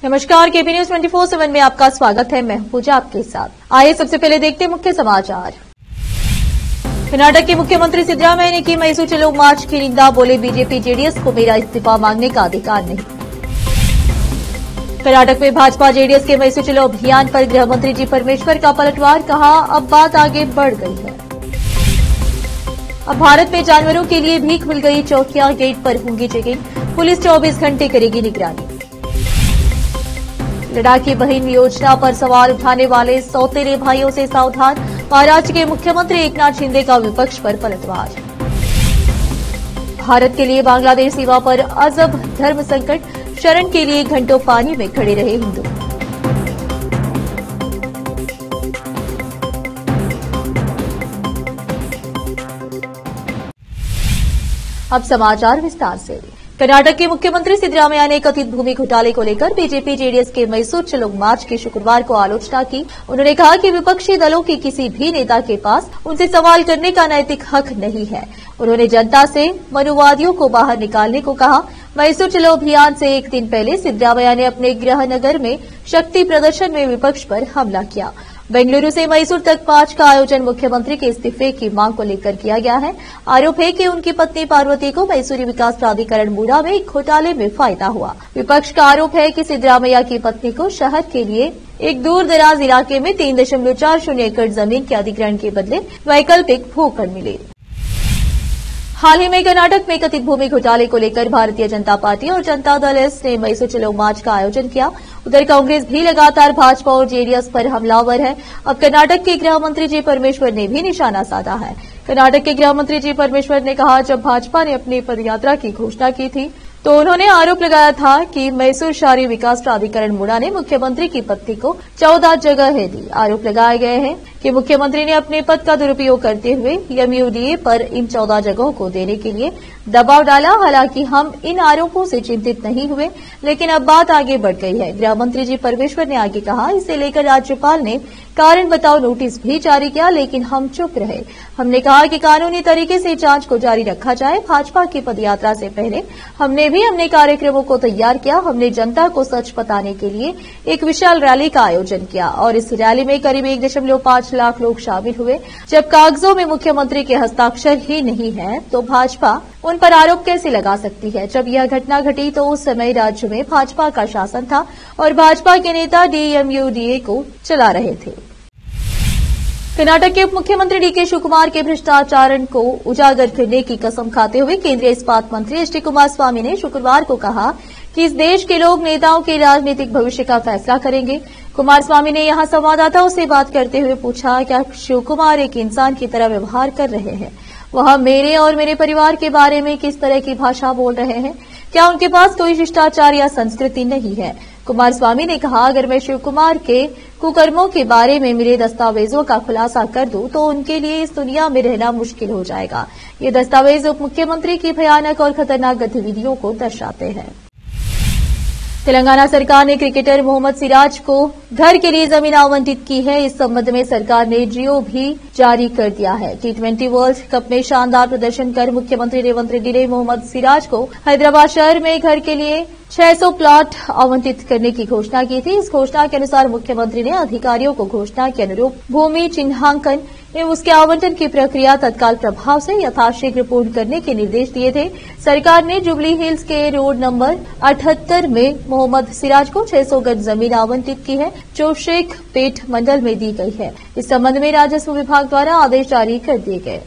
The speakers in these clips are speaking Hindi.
नमस्कार, केपी न्यूज 24/7 में आपका स्वागत है। मैं पूजा आपके साथ। आइए सबसे पहले देखते हैं मुख्य समाचार। कर्नाटक के मुख्यमंत्री सिद्धरामैया ने की मैसूर चलो मार्च की निंदा, बोले बीजेपी जेडीएस को मेरा इस्तीफा मांगने का अधिकार नहीं। कर्नाटक में भाजपा जेडीएस के मैसूर चलो अभियान पर गृह मंत्री जी परमेश्वर का पलटवार, कहा अब बात आगे बढ़ गई है। अब भारत में जानवरों के लिए भीख मिल गई, चौकियां गेट पर होंगी चेकिंग, पुलिस 24 घंटे करेगी निगरानी। लड़ाकी बहन योजना पर सवाल उठाने वाले सौतेले भाइयों से सावधान, महाराष्ट्र के मुख्यमंत्री एकनाथ शिंदे का विपक्ष पर पलटवार। भारत के लिए बांग्लादेश सीमा पर अजब धर्म संकट, शरण के लिए घंटों पानी में खड़े रहे हिंदू। अब समाचार विस्तार से। कर्नाटक के मुख्यमंत्री सिद्धरामैया ने कथित भूमि घोटाले को लेकर बीजेपी जेडीएस के मैसूर चलो मार्च की शुक्रवार को आलोचना की। उन्होंने कहा कि विपक्षी दलों के किसी भी नेता के पास उनसे सवाल करने का नैतिक हक नहीं है। उन्होंने जनता से मनुवादियों को बाहर निकालने को कहा। मैसूर चलो अभियान से एक दिन पहले सिद्धरामैया ने अपने गृह नगर में शक्ति प्रदर्शन में विपक्ष पर हमला किया। बेंगलुरु से मैसूर तक मार्च का आयोजन मुख्यमंत्री के इस्तीफे की मांग को लेकर किया गया है। आरोप है कि उनकी पत्नी पार्वती को मैसूरी विकास प्राधिकरण मूडा में एक घोटाले में फायदा हुआ। विपक्ष का आरोप है कि सिद्धरामैया की पत्नी को शहर के लिए एक दूर दराज इलाके में 3.40 एकड़ जमीन के अधिग्रहण के बदले वैकल्पिक भूखंड मिले। हाल ही में कर्नाटक में कथित भूमि घोटाले को लेकर भारतीय जनता पार्टी और जनता दल एस ने मैसूर चलो मार्च का आयोजन किया। उधर कांग्रेस भी लगातार भाजपा और जेडीएस पर हमलावर है। अब कर्नाटक के गृह मंत्री जी परमेश्वर ने भी निशाना साधा है। कर्नाटक के गृह मंत्री जी परमेश्वर ने कहा, जब भाजपा ने अपनी पदयात्रा की घोषणा की थी तो उन्होंने आरोप लगाया था कि मैसूर शहरी विकास प्राधिकरण मूडा ने मुख्यमंत्री की पत्नी को 14 जगहें दी। आरोप लगाए गए हैं कि मुख्यमंत्री ने अपने पद का दुरुपयोग करते हुए एमयूडीए पर इन 14 जगहों को देने के लिए दबाव डाला। हालांकि हम इन आरोपों से चिंतित नहीं हुए, लेकिन अब बात आगे बढ़ गई है। गृह मंत्री जी परमेश्वर ने आगे कहा, इसे लेकर राज्यपाल ने कारण बताओ नोटिस भी जारी किया, लेकिन हम चुप रहे। हमने कहा कि कानूनी तरीके से जांच को जारी रखा जाए। भाजपा की पदयात्रा से पहले हमने भी अपने कार्यक्रमों को तैयार किया। हमने जनता को सच बताने के लिए एक विशाल रैली का आयोजन किया और इस रैली में करीब 1.5 लाख लोग शामिल हुए। जब कागजों में मुख्यमंत्री के हस्ताक्षर ही नहीं है तो भाजपा उन पर आरोप कैसे लगा सकती है। जब यह घटना घटी तो उस समय राज्य में भाजपा का शासन था और भाजपा के नेता डीएमयूडीए को चला रहे थे। कर्नाटक के उप मुख्यमंत्री डीके शिवकुमार के भ्रष्टाचार को उजागर करने की कसम खाते हुए केंद्रीय इस्पात मंत्री एचडी कुमारस्वामी ने शुक्रवार को कहा कि इस देश के लोग नेताओं के राजनीतिक भविष्य का फैसला करेंगे। कुमारस्वामी ने यहां संवाददाताओं से बात करते हुए पूछा, क्या शिवकुमार एक इंसान की तरह व्यवहार कर रहे हैं? वह मेरे और मेरे परिवार के बारे में किस तरह की भाषा बोल रहे हैं? क्या उनके पास कोई शिष्टाचार या संस्कृति नहीं है? कुमारस्वामी ने कहा, अगर मैं शिवकुमार के कुकर्मों के बारे में मिले दस्तावेजों का खुलासा कर दूं तो उनके लिए इस दुनिया में रहना मुश्किल हो जाएगा। ये दस्तावेज उप मुख्यमंत्री की भयानक और खतरनाक गतिविधियों को दर्शाते हैं। तेलंगाना सरकार ने क्रिकेटर मोहम्मद सिराज को घर के लिए जमीन आवंटित की है। इस संबंध में सरकार ने जीओ भी जारी कर दिया है। T20 वर्ल्ड कप में शानदार प्रदर्शन कर मुख्यमंत्री रेवंत रेड्डी ने मोहम्मद सिराज को हैदराबाद शहर में घर के लिए 600 प्लॉट आवंटित करने की घोषणा की थी। इस घोषणा के अनुसार मुख्यमंत्री ने अधिकारियों को घोषणा के अनुरूप भूमि चिन्हांकन एवं उसके आवंटन की प्रक्रिया तत्काल प्रभाव से यथाशीघ्र पूर्ण करने के निर्देश दिए थे। सरकार ने जुबली हिल्स के रोड नंबर 78 में मोहम्मद सिराज को 600 गज जमीन आवंटित की है, जो शेख पेट मंडल में दी गई है। इस संबंध में राजस्व विभाग द्वारा आदेश जारी कर दिए गए।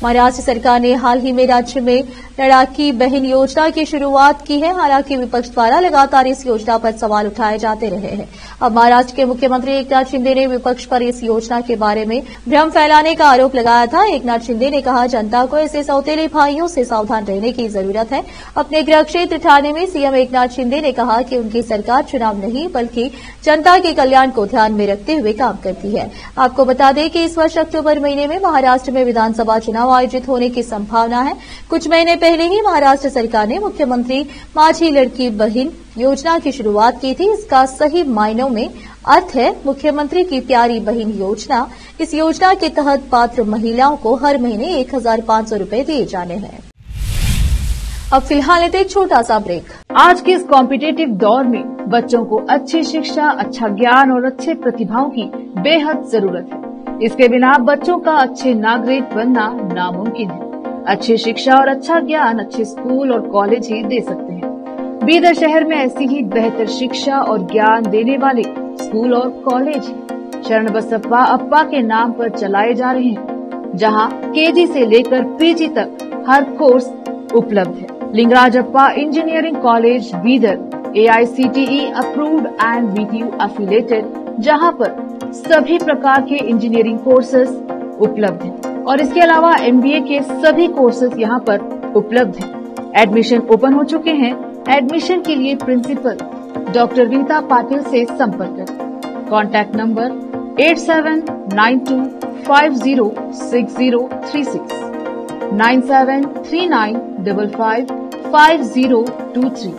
महाराष्ट्र सरकार ने हाल ही में राज्य में लड़ाकी बहन योजना की शुरुआत की है। हालांकि विपक्ष द्वारा लगातार इस योजना पर सवाल उठाए जाते रहे हैं। अब महाराष्ट्र के मुख्यमंत्री एकनाथ शिंदे ने विपक्ष पर इस योजना के बारे में भ्रम फैलाने का आरोप लगाया था। एकनाथ शिंदे ने कहा, जनता को ऐसे सौतेले भाइयों से सावधान रहने की जरूरत है। अपने गृह क्षेत्र ठाणे में सीएम एकनाथ शिंदे ने कहा कि उनकी सरकार चुनाव नहीं बल्कि जनता के कल्याण को ध्यान में रखते हुए काम करती है। आपको बता दें कि इस वर्ष अक्टूबर महीने में महाराष्ट्र में विधानसभा चुनाव आयोजित होने की संभावना है। कुछ महीने पहले ही महाराष्ट्र सरकार ने मुख्यमंत्री माझी लड़की बहन योजना की शुरुआत की थी। इसका सही मायनों में अर्थ है मुख्यमंत्री की प्यारी बहन योजना। इस योजना के तहत पात्र महिलाओं को हर महीने 1,500 रुपए दिए जाने हैं। अब फिलहाल लेते एक छोटा सा ब्रेक। आज के इस कॉम्पिटिटिव दौर में बच्चों को अच्छी शिक्षा, अच्छा ज्ञान और अच्छे प्रतिभाओं की बेहद जरूरत है। इसके बिना बच्चों का अच्छे नागरिक बनना नामुमकिन है। अच्छी शिक्षा और अच्छा ज्ञान अच्छे स्कूल और कॉलेज ही दे सकते हैं। बीदर शहर में ऐसी ही बेहतर शिक्षा और ज्ञान देने वाले स्कूल और कॉलेज शरण बसप्पा अप्पा के नाम पर चलाए जा रहे हैं, जहां केजी से लेकर पीजी तक हर कोर्स उपलब्ध है। Lingaraj Appa engineering college Bidar AICTE approved and BTU affiliated, जहां पर सभी प्रकार के इंजीनियरिंग कोर्सेज उपलब्ध हैं और इसके अलावा MBA के सभी कोर्सेज यहां पर उपलब्ध हैं। एडमिशन ओपन हो चुके हैं। एडमिशन के लिए प्रिंसिपल डॉक्टर रीता पाटिल से संपर्क करें। Contact number 8792506036, 9739555023,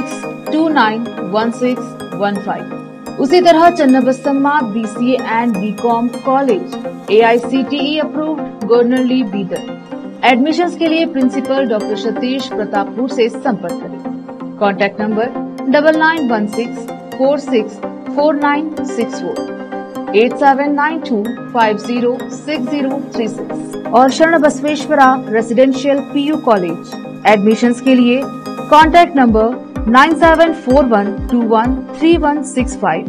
9986291615। उसी तरह Channabasamma BCA and BCom college AICTE approved Gornalli Bidar. Admissions के लिए प्रिंसिपल डॉक्टर सतीश प्रतापपुर से संपर्क करें। कॉन्टैक्ट नंबर 9916464964, 8792506036 और शरण Basaveshwara residential PU college. Admissions के लिए कॉन्टैक्ट नंबर 9741213165,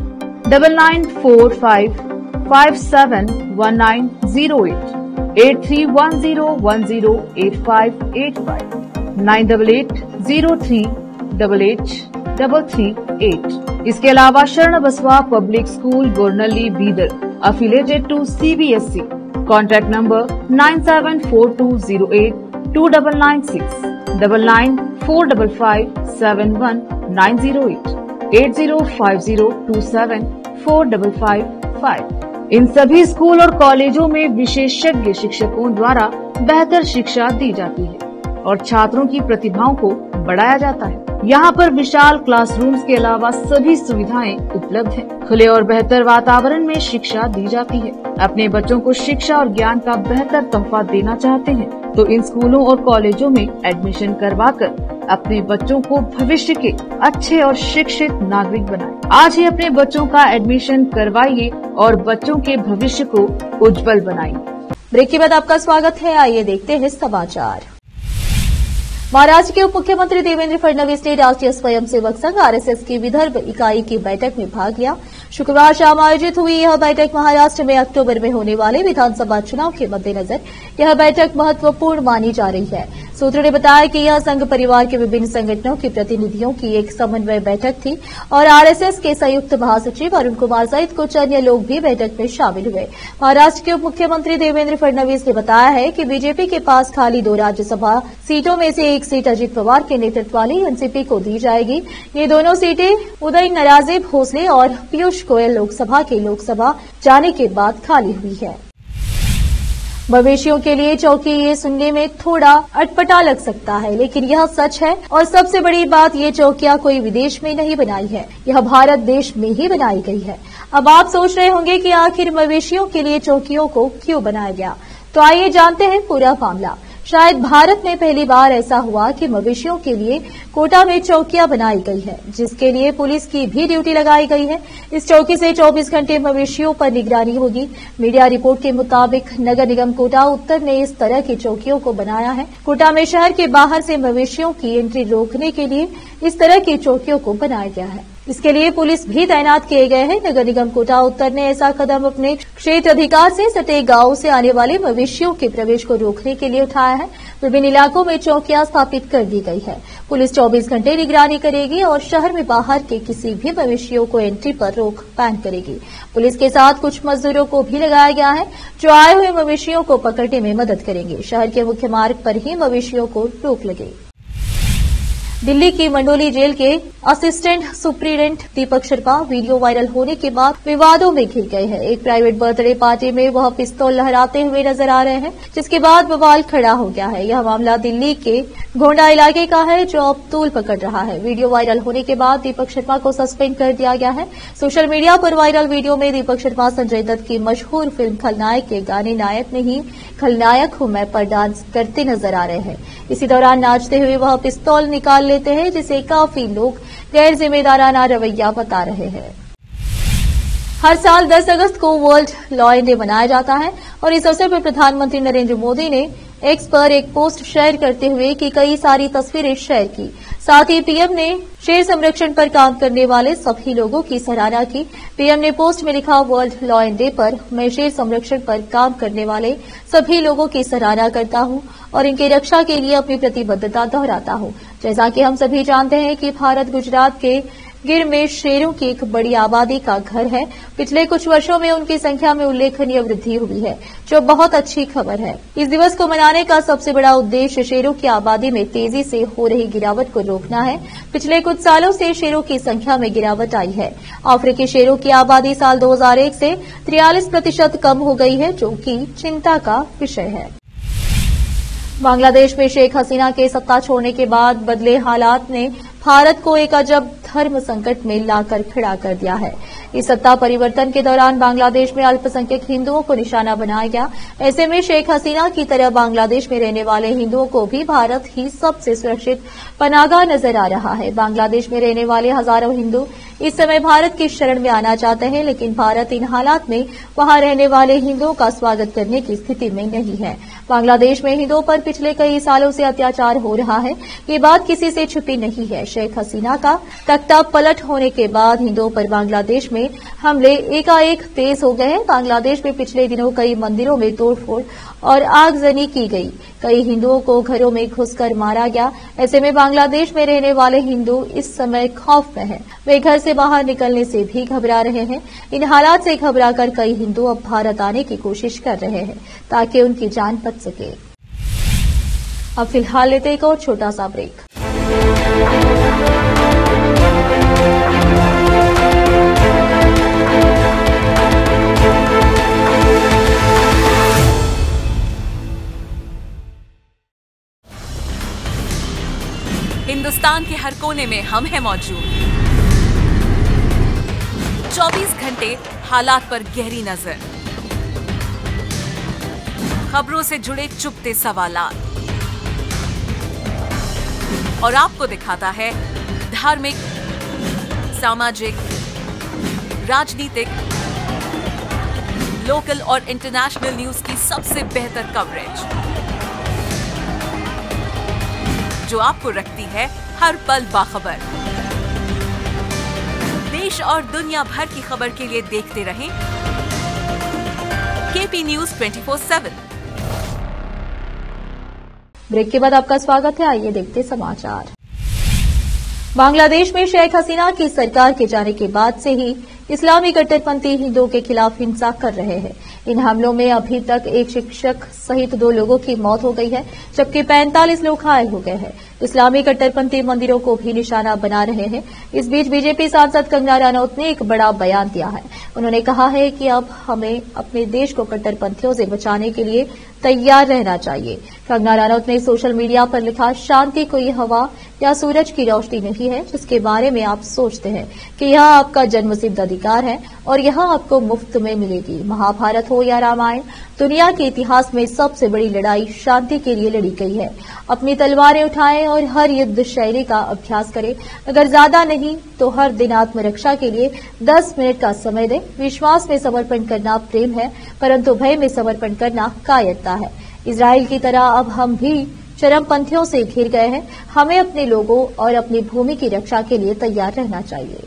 9945571908, 8310108585, 9880388838। इसके अलावा Sharan Basava public school Gornalli Bidar affiliated to CBSE। Contact number 9742082996, 9945571908, 8050274555। इन सभी स्कूल और कॉलेजों में विशेषज्ञ शिक्षकों द्वारा बेहतर शिक्षा दी जाती है और छात्रों की प्रतिभाओं को बढ़ाया जाता है। यहाँ पर विशाल क्लासरूम्स के अलावा सभी सुविधाएं उपलब्ध हैं। खुले और बेहतर वातावरण में शिक्षा दी जाती है। अपने बच्चों को शिक्षा और ज्ञान का बेहतर तोहफा देना चाहते हैं तो इन स्कूलों और कॉलेजों में एडमिशन करवाकर अपने बच्चों को भविष्य के अच्छे और शिक्षित नागरिक बनाएं। आज ही अपने बच्चों का एडमिशन करवाइए और बच्चों के भविष्य को उज्जवल बनाइए। ब्रेक के बाद आपका स्वागत है। आइए देखते हैं समाचार। महाराष्ट्र के उप मुख्यमंत्री देवेंद्र फडणवीस ने राष्ट्रीय स्वयंसेवक संघ RSS की विदर्भ इकाई की बैठक में भाग लिया। शुक्रवार शाम आयोजित हुई यह बैठक महाराष्ट्र में अक्टूबर में होने वाले विधानसभा चुनाव के मद्देनजर यह बैठक महत्वपूर्ण मानी जा रही है। सूत्रों ने बताया कि यह संघ परिवार के विभिन्न संगठनों के प्रतिनिधियों की एक समन्वय बैठक थी और RSS के संयुक्त महासचिव अरुण कुमार सहित कुछ अन्य लोग भी बैठक में शामिल हुए। महाराष्ट्र के उप मुख्यमंत्री देवेंद्र फडणवीस ने बताया है कि बीजेपी के पास खाली 2 राज्यसभा सीटों में से एक सीट अजित पवार के नेतृत्व वाली एनसीपी को दी जाएगी। ये दोनों सीटें उदय नराजे भोसले और पीयूष गोयल लोकसभा जाने के बाद खाली हुई है। मवेशियों के लिए चौकी, ये सुनने में थोड़ा अटपटा लग सकता है, लेकिन यह सच है। और सबसे बड़ी बात, ये चौकियां कोई विदेश में नहीं बनाई है, यह भारत देश में ही बनाई गई है। अब आप सोच रहे होंगे कि आखिर मवेशियों के लिए चौकियों को क्यों बनाया गया, तो आइए जानते हैं पूरा मामला। शायद भारत में पहली बार ऐसा हुआ कि मवेशियों के लिए कोटा में चौकियां बनाई गई है, जिसके लिए पुलिस की भी ड्यूटी लगाई गई है। इस चौकी से 24 घंटे मवेशियों पर निगरानी होगी। मीडिया रिपोर्ट के मुताबिक नगर निगम कोटा उत्तर ने इस तरह की चौकियों को बनाया है। कोटा में शहर के बाहर से मवेशियों की एंट्री रोकने के लिए इस तरह की चौकियों को बनाया गया है। इसके लिए पुलिस भी तैनात किए गए हैं। नगर निगम कोटा उत्तर ने ऐसा कदम अपने क्षेत्र अधिकार से सटे गांवों से आने वाले मवेशियों के प्रवेश को रोकने के लिए उठाया है। विभिन्न इलाकों में चौकियां स्थापित कर दी गई है। पुलिस 24 घंटे निगरानी करेगी और शहर में बाहर के किसी भी मवेशियों को एंट्री पर रोक बैन करेगी। पुलिस के साथ कुछ मजदूरों को भी लगाया गया है, जो आए हुए मवेशियों को पकड़ने में मदद करेंगे। शहर के मुख्य मार्ग पर ही मवेशियों को रोक लगेगी। दिल्ली की मंडोली जेल के assistant superintendent Deepak Sharma video viral होने के बाद विवादों में घिर गए हैं। एक प्राइवेट बर्थडे पार्टी में वह पिस्तौल लहराते हुए नजर आ रहे हैं, जिसके बाद बवाल खड़ा हो गया है। यह मामला दिल्ली के गोंडा इलाके का है, जो अब तूल पकड़ रहा है। वीडियो वायरल होने के बाद दीपक शर्मा को सस्पेंड कर दिया गया है। सोशल मीडिया पर वायरल वीडियो में दीपक शर्मा संजय दत्त की मशहूर फिल्म खलनायक के गाने नायक नहीं खलनायक हूं मैं पर डांस करते नजर आ रहे हैं। इसी दौरान नाचते हुए वह पिस्तौल निकाल लेते हैं, जिसे काफी लोग गैर जिम्मेदाराना रवैया बता रहे हैं। हर साल 10 अगस्त को वर्ल्ड लॉ डे मनाया जाता है और इस अवसर पर प्रधानमंत्री नरेंद्र मोदी ने एक्स पर एक पोस्ट शेयर करते हुए की कई सारी तस्वीरें शेयर की। साथ ही पीएम ने शेर संरक्षण पर काम करने वाले सभी लोगों की सराहना की। पीएम ने पोस्ट में लिखा, वर्ल्ड लॉ डे पर मैं शेर संरक्षण पर काम करने वाले सभी लोगों की सराहना करता हूं और इनकी रक्षा के लिए अपनी प्रतिबद्धता दोहराता हूं। जैसा कि हम सभी जानते हैं कि भारत गुजरात के गिर में शेरों की एक बड़ी आबादी का घर है। पिछले कुछ वर्षों में उनकी संख्या में उल्लेखनीय वृद्धि हुई है, जो बहुत अच्छी खबर है। इस दिवस को मनाने का सबसे बड़ा उद्देश्य शेरों की आबादी में तेजी से हो रही गिरावट को रोकना है। पिछले कुछ सालों से शेरों की संख्या में गिरावट आई है। अफ्रीकी शेरों की आबादी साल 2001 से 43% कम हो गई है, जो कि चिंता का विषय है। बांग्लादेश में शेख हसीना के सत्ता छोड़ने के बाद बदले हालात ने भारत को एक अजब धर्म संकट में लाकर खड़ा कर दिया है। इस सत्ता परिवर्तन के दौरान बांग्लादेश में अल्पसंख्यक हिंदुओं को निशाना बनाया गया। ऐसे में शेख हसीना की तरह बांग्लादेश में रहने वाले हिंदुओं को भी भारत ही सबसे सुरक्षित पनाहगाह नजर आ रहा है। बांग्लादेश में रहने वाले हजारों हिंदू इस समय भारत की शरण में आना चाहते हैं, लेकिन भारत इन हालात में वहां रहने वाले हिंदुओं का स्वागत करने की स्थिति में नहीं है। बांग्लादेश में हिंदुओं पर पिछले कई सालों से अत्याचार हो रहा है। ये बात किसी से छुपी नहीं है। शेख हसीना का तख्ता पलट होने के बाद हिंदुओं पर बांग्लादेश में हमले एकाएक तेज हो गए हैं। बांग्लादेश में पिछले दिनों कई मंदिरों में तोड़फोड़ और आगजनी की गई। कई हिंदुओं को घरों में घुसकर मारा गया। ऐसे में बांग्लादेश में रहने वाले हिंदू इस समय खौफ में हैं। वे घर से बाहर निकलने से भी घबरा रहे हैं। इन हालात से घबराकर कई हिंदू अब भारत आने की कोशिश कर रहे हैं, ताकि उनकी जान बच सके। अब फिलहाल लेते एक और छोटा सा ब्रेक। हिंदुस्तान के हर कोने में हम हैं मौजूद। 24 घंटे हालात पर गहरी नजर, खबरों से जुड़े चुपते सवालात और आपको दिखाता है धार्मिक, सामाजिक, राजनीतिक, लोकल और इंटरनेशनल न्यूज की सबसे बेहतर कवरेज, जो आपको रखती है हर पल बाखबर। देश और दुनिया भर की खबर के लिए देखते रहें केपी न्यूज 24/7। ब्रेक के बाद आपका स्वागत है। आइए देखते समाचार। बांग्लादेश में शेख हसीना की सरकार के जाने के बाद से ही इस्लामी कट्टरपंथी हिंदुओं के खिलाफ हिंसा कर रहे हैं। इन हमलों में अभी तक एक शिक्षक सहित 2 लोगों की मौत हो गई है, जबकि 45 लोग घायल हो गए हैं। इस्लामी कट्टरपंथी मंदिरों को भी निशाना बना रहे हैं। इस बीच बीजेपी सांसद कंगना रनौत ने एक बड़ा बयान दिया है। उन्होंने कहा है कि अब हमें अपने देश को कट्टरपंथियों से बचाने के लिए तैयार रहना चाहिए। कंगना रनौत ने सोशल मीडिया पर लिखा, शांति कोई हवा या सूरज की रोशनी नहीं है जिसके बारे में आप सोचते हैं कि यह आपका जन्मसिद्ध अधिकार है और यह आपको मुफ्त में मिलेगी। महाभारत हो या रामायण, दुनिया के इतिहास में सबसे बड़ी लड़ाई शांति के लिए लड़ी गई है। अपनी तलवारें उठाएं और हर युद्ध शैली का अभ्यास करें। अगर ज्यादा नहीं तो हर दिन आत्मरक्षा के लिए 10 मिनट का समय दें। विश्वास में समर्पण करना प्रेम है, परंतु भय में समर्पण करना कायरता है। इजराइल की तरह अब हम भी चरमपंथियों से घिर गए हैं। हमें अपने लोगों और अपनी भूमि की रक्षा के लिए तैयार रहना चाहिए।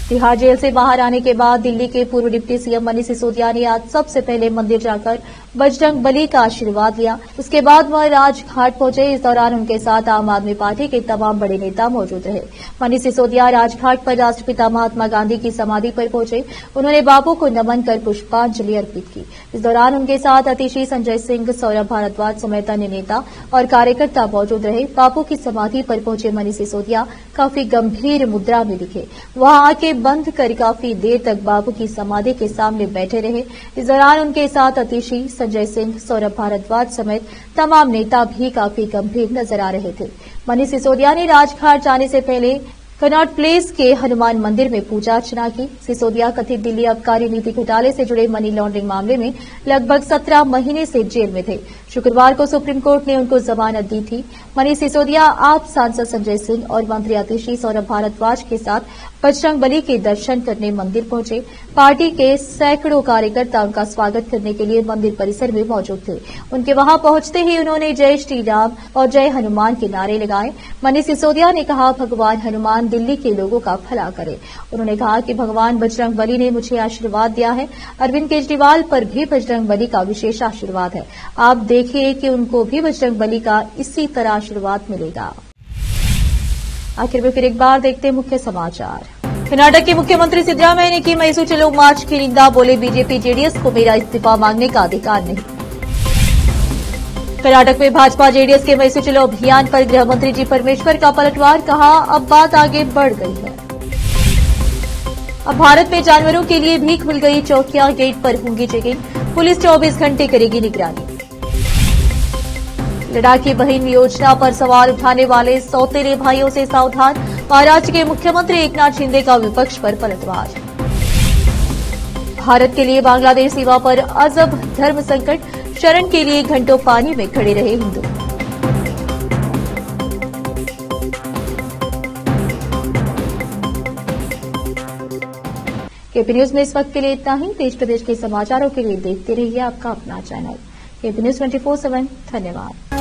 तिहाड़ जेल से बाहर आने के बाद दिल्ली के पूर्व डिप्टी सीएम मनीष सिसोदिया ने आज सबसे पहले मंदिर जाकर बजरंग बली का आशीर्वाद लिया। उसके बाद वह राजघाट पहुंचे। इस दौरान उनके साथ आम आदमी पार्टी के तमाम बड़े नेता मौजूद रहे। मनीष सिसोदिया राजघाट पर राष्ट्रपिता महात्मा गांधी की समाधि पर पहुंचे। उन्होंने बापू को नमन कर पुष्पांजलि अर्पित की। इस दौरान उनके साथ अतिशी संजय सिंह, सौरभ भारद्वाज समेत अन्य नेता और कार्यकर्ता मौजूद रहे। बापू की समाधि पर पहुंचे मनीष सिसोदिया काफी गंभीर मुद्रा में दिखे। वहां आंखें बंद कर काफी देर तक बापू की समाधि के सामने बैठे रहे। इस दौरान उनके साथ अतिशी संजय सिंह, सौरभ भारद्वाज समेत तमाम नेता भी काफी गंभीर नजर आ रहे थे। मनीष सिसोदिया ने राजघाट जाने से पहले कनॉट प्लेस के हनुमान मंदिर में पूजा अर्चना की। सिसोदिया कथित दिल्ली आबकारी नीति घोटाले से जुड़े मनी लॉन्ड्रिंग मामले में लगभग 17 महीने से जेल में थे। शुक्रवार को सुप्रीम कोर्ट ने उनको जमानत दी थी। मनीष सिसोदिया आप सांसद संजय सिंह और मंत्री अतिशी सौरभ भारद्वाज के साथ बजरंग बली के दर्शन करने मंदिर पहुंचे। पार्टी के सैकड़ों कार्यकर्ता उनका स्वागत करने के लिए मंदिर परिसर में मौजूद थे। उनके वहां पहुंचते ही उन्होंने जय श्री राम और जय हनुमान के नारे लगाए। मनीष सिसोदिया ने कहा, भगवान हनुमान दिल्ली के लोगों का भला करे। उन्होंने कहा कि भगवान बजरंग बली ने मुझे आशीर्वाद दिया है। अरविंद केजरीवाल पर भी बजरंग बली का विशेष आशीर्वाद है। आप देखिए कि उनको भी बजरंग बली का इसी तरह आशीर्वाद मिलेगा। आखिर में फिर एक बार देखते हैं मुख्य समाचार। कर्नाटक के मुख्यमंत्री सिद्धरामैया ने की मैसूर चलो मार्च की निंदा। बोले, बीजेपी जेडीएस को मेरा इस्तीफा मांगने का अधिकार नहीं। कर्नाटक में भाजपा जेडीएस के मैसूर चलो अभियान पर गृह मंत्री जी परमेश्वर का पलटवार। कहा, अब बात आगे बढ़ गई है। अब भारत में जानवरों के लिए भी खुल गई चौकियां। गेट पर होंगी चेकिंग। पुलिस 24 घंटे करेगी निगरानी। लद्दाख की बहन योजना पर सवाल उठाने वाले सौतेले भाइयों से सावधान। महाराष्ट्र के मुख्यमंत्री एकनाथ शिंदे का विपक्ष पर पलटवार। भारत के लिए बांग्लादेश सीमा पर अजब धर्म संकट। शरण के लिए घंटों पानी में खड़े रहे हिंदू। केपी न्यूज में इस वक्त के लिए इतना ही। देश प्रदेश के समाचारों के लिए देखते रहिए आपका अपना चैनल केपी न्यूज 24/7। धन्यवाद।